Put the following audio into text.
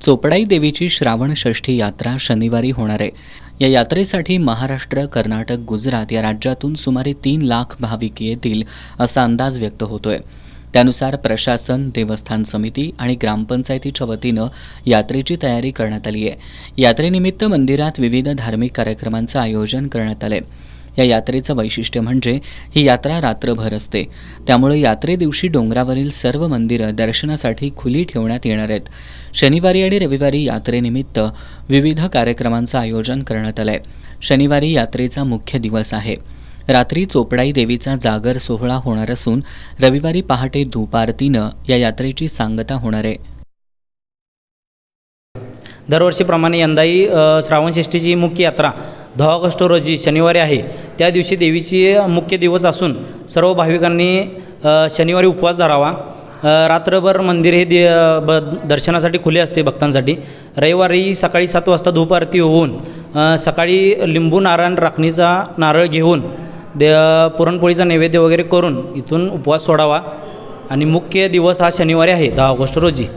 चोपडाई देवीची श्रावण षष्ठी यात्रा शनिवारी होणार आहे। या यात्रेसाठी महाराष्ट्र, कर्नाटक, गुजरात या राज्यातून सुमारे 3 लाख भाविक येतील असा अंदाज व्यक्त होतोय। त्यानुसार प्रशासन, देवस्थान समिती आणि ग्रामपंचायतीच्या वतीनं यात्रेची तयारी करण्यात आली आहे। यात्रेनिमित्त मंदिरात विविध धार्मिक कार्यक्रमांचं आयोजन करण्यात आलंय। या यात्रेचं वैशिष्ट्य म्हणजे ही यात्रा रात्रभर असते, त्यामुळे यात्रे दिवशी डोंगरावरील सर्व मंदिरं दर्शनासाठी खुली ठेवण्यात येणार आहेत। शनिवारी आणि रविवारी यात्रेनिमित्त विविध कार्यक्रमांचं आयोजन करण्यात आलंय। शनिवारी यात्रेचा मुख्य दिवस आहे। रात्री चोपडाई देवीचा जागर सोहळा होणार असून रविवारी पहाटे धूप आरतीनं या यात्रेची सांगता होणार आहे। दरवर्षीप्रमाणे यंदाही श्रावणषष्ठीची मुख्य यात्रा 10 ऑगस्ट रोजी शनिवारी आहे। त्या दिवशी देवीची मुख्य दिवस असून सर्व भाविकांनी शनिवारी उपवास धरावा। रात्रभर मंदिर हे दर्शनासाठी खुले असते भक्तांसाठी। रविवारी सकाळी 7 वाजता धूप आरती होऊन सकाळी लिंबू नारायण राखणीचा नारळ घेऊन पुरणपोळीचा नैवेद्य वगैरे करून इथून उपवास सोडावा आणि मुख्य दिवस हा शनिवारी आहे 10 ऑगस्ट रोजी।